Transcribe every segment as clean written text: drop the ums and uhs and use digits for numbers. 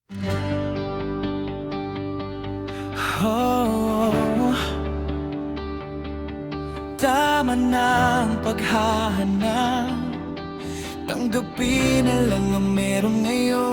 Oh, tama na ang paghahanap. Tanggapin na lang ang meron ngayon.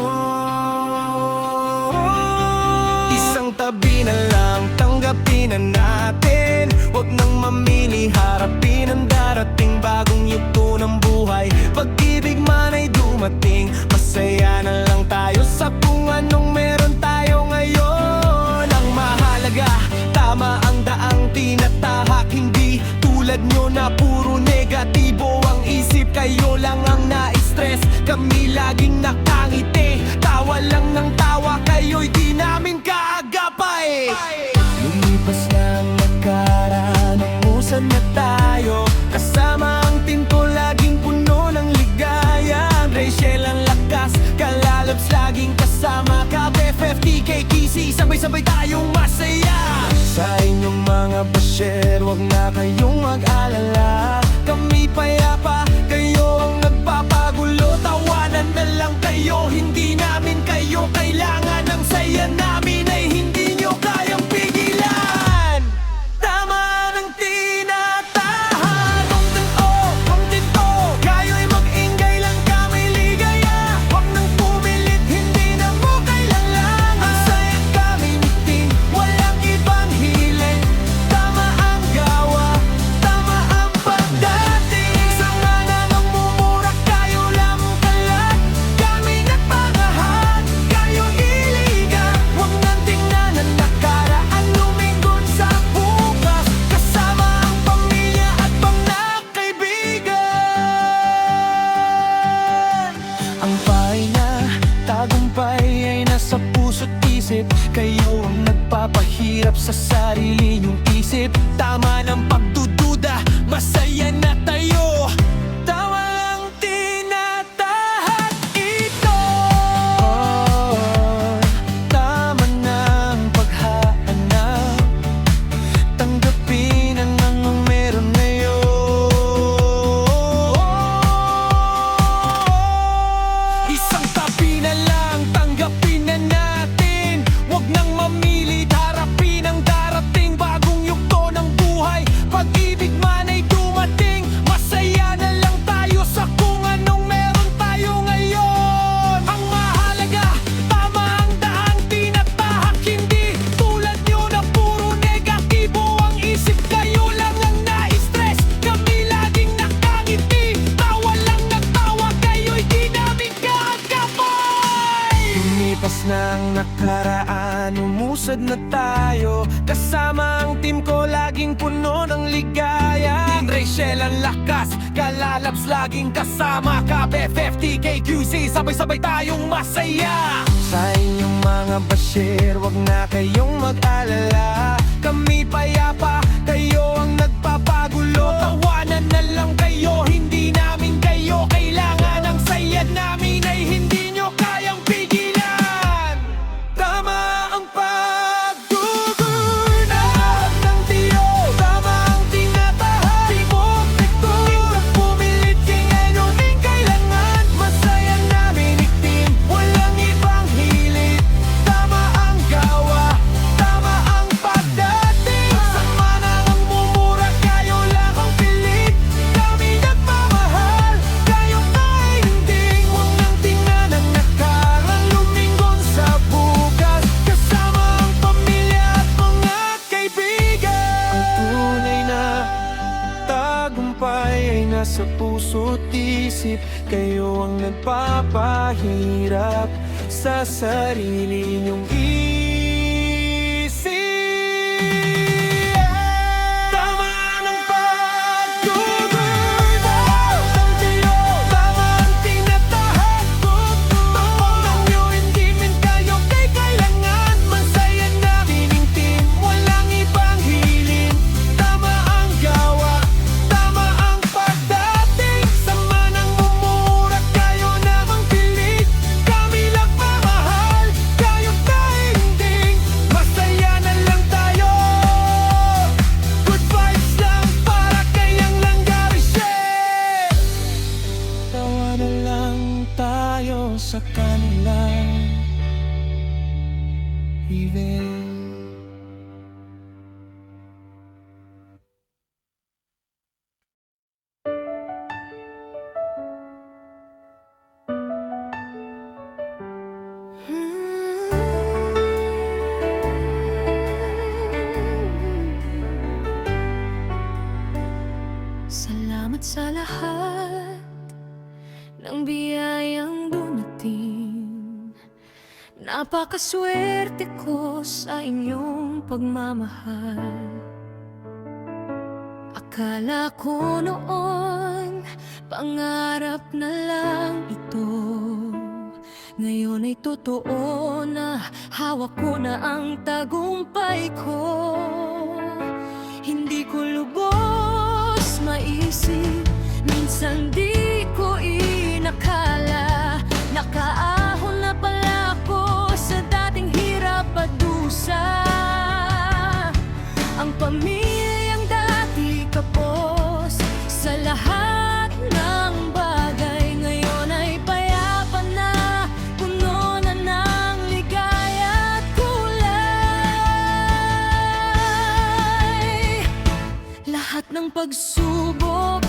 Isang tabi na lang, tanggapin na natin. Huwag nang mamili, harapin ang darating. Bagong yugto ng buhay, pag-ibig man ay dumating. Masaya na lang tayo sa kung anong meron tayo ngayon. Ang mahalaga, tama ang daang tinatahak. Hindi tulad nyo na puro negatibo ang isip. Kayo lang ang na-stress, kami laging nakangiti. Tawa lang ng tawa, kayo'y di namin kaagapay. Lumipas na ang nakaraan, umusad na tayo. Kasama ang team ko, laging puno ng ligaya. Rachel ang lakas, Kalalabs laging kasama. KBFF, TKKC, sabay-sabay tayong masaya. Sa inyong mga basher, wag na kayong mag-alala. Kami payapa, kayo ang nagpapagulo. Tawanan na lang kayo, hindi namin kayo kailangan. Ang saya namin ay hindi nyo kayang pigilan. Tama ng tinatahan. Kung din-o, kung din-o, kayo'y mag-ingay lang, kami ligaya. Huwag nang pumilit, hindi na mo kailangan. Ang saya kami nitin, walang ibang hiling. Tama ang gawa, tama ang pagdating. Sama na nang mumura, kayo lang kalat. Kami nagpangahad, kayo iligan. Huwag nang tingnan ang nakaraan, lumingon sa bukas. Kasama ang pamilya at mga kaibigan. Ang pahinga, tagumpay ay nasa puso't isip. Kayo ang nagpapahirap sa sarili niyong isip. Tama ng pagdududa, masaya na tayo. Tama ang tinatahan ito. Tama na ang paghahanap. Tanggapin ang meron ngayon. Isang tabi na lang, tanggapin na natin. Huwag nang mamili, harapin ang darating. Bagong yugto ng buhay, pag-ibig man ay dumating. Masaya na lang tayo sa kung anong meron tayo ngayon. Ang mahalaga, tama ang daang tinatahak. Hindi tulad nyo na puro negatibo ang isip. Kayo lang ang na-stress, kami laging nakangiti. Tawa lang ng tawa, kayo'y di namin kaagapay. Lumipas na ang nakaraan, umusad na tayo. Kasama ang team ko, laging puno ng ligaya. Team Rachel ang lakas, Kalalabs laging kasama. KBFF, TKQC, sabay-sabay tayong masaya. Sa inyong mga basher, wag na kayong mag-alala. Kami payapa, kayo ang nagpapagulo. Tawanan na lang kayo, hindi namin kayo kailangan. Ang saya namin ay hindi nyo kayang pigilan. Tama ang paggugunahap ng tiyo. Tama ang tinatahan, di mo apekto. Hindi pumilit, kaya din kailangan. Masaya namin itim, walang ibang hilit. Tama ang gawa, tama ang pagdating. Sama na ang mumura, kayo lang ang pilit. Kami nagmamahal, kayo naihinding. Huwag nang tingnan ang nakaraan, lumingon sa bukas. Kasama ang pamilya at mga kaibigan. Ang tunay na tagumpay ay nasa puso't isip. Kayo ang nagpapahirap sa sarili niyong isip. Tama ng paggugunahap ng tiyo. Tama ang tinatahan. Tawanan nyo, hindi min kayo kay kailangan. Masaya namin ang team, walang ibang hiling. Tama ang gawa, tama ang pagdating. Sama ng mumura, kayo namang pilit. Kami lang pamahal, kayo naihinding. Masaya na lang tayo. Good vibes lang para kayang Langga-Rachel. Tawa na lang tayo sa kanila. even. Salamat sa lahat ng biyayang dumating. Napakaswerte ko sa inyong pagmamahal. Akala ko noon pangarap na lang ito. Ngayon ay totoo na, hawak ko na ang tagumpay ko. Hindi ko lubos maisip, minsan di ko inakala, nakaahon na pala ako sa dating hirap at dusa. Ang pamilyang dati kapos sa lahat ng bagay, ngayon ay payapa na, puno na ng ligaya at kulay. Lahat ng pagsubok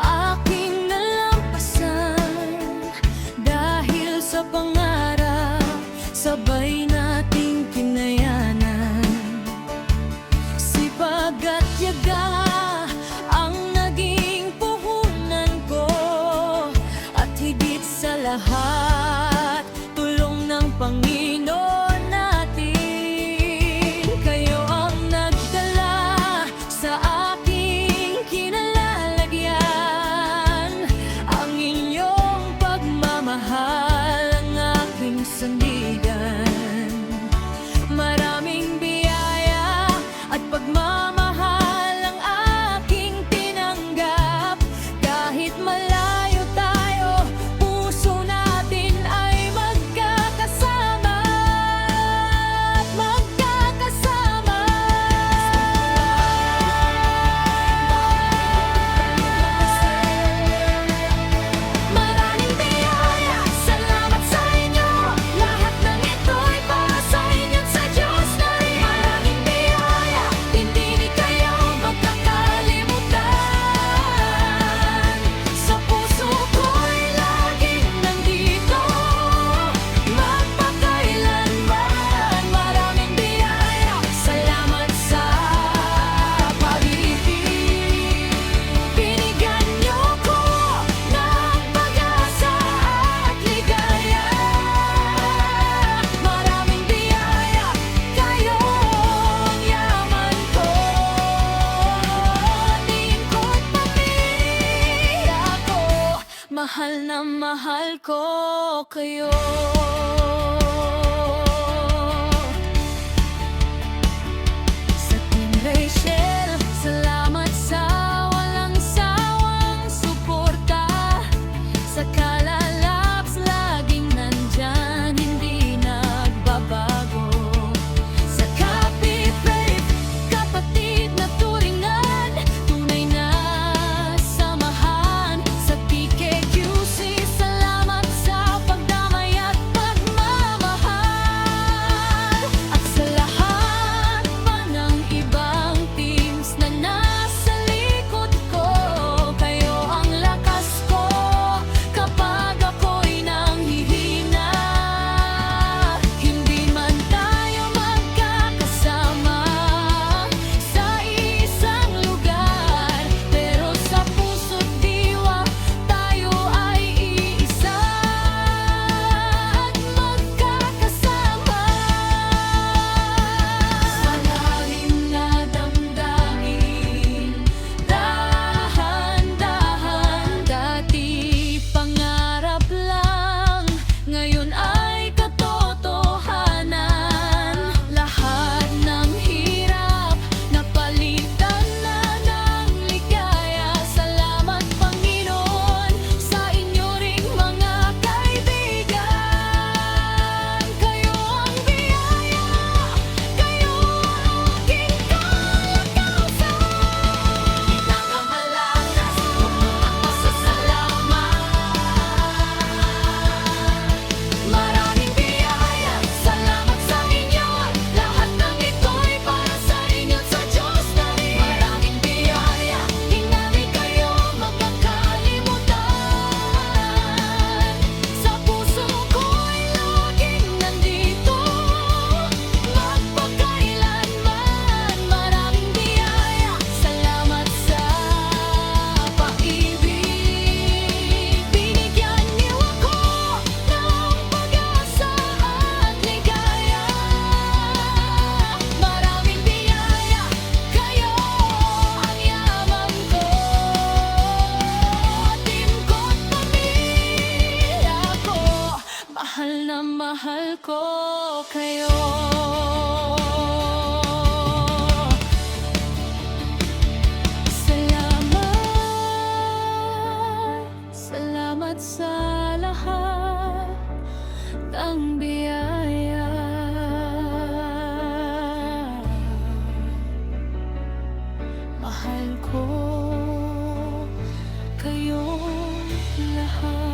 aking nalampasan, dahil sa pangarap sabay nating pinayanan. Sipag at tiyaga ang naging puhunan ko, at higit sa lahat tulong ng Panginoon natin. Kayo ang nagdala sa aking kinalalagyan, ang inyong pagmamahal ang aking sandigan. Maraming biyaya at pagmamahal ang aking tinanggap. Kahit malayo tayo, puso natin ay magkakasama at magkakasama. Maraming biyaya, salamat sa inyo. Lahat ng ito'y para sa inyo't sa Diyos na rin. Maraming biyaya, hindi ni kayo magkakalimutan. Sa puso ko'y laging nandito, magpakailanman. Maraming biyaya, salamat sa pag-ibig. Binigyan niyo ko ng pag-asa at ligaya. Maraming biyaya, kayong yaman ko. Lingkod pamilya ko, mahal na mahal ko kayo. Sa Team Rachel, salamat sa walang sawang suporta. Sa Kalalabs, laging nandyan, hindi nagbabago. Sa Copy Faith, kapatid na turingan, tunay na samahan. Sa PKQC, salamat sa pagdamay at pagmamahal. na mahal ko kayo. Salamat sa lahat ng biyaya. Mahal ko kayong lahat.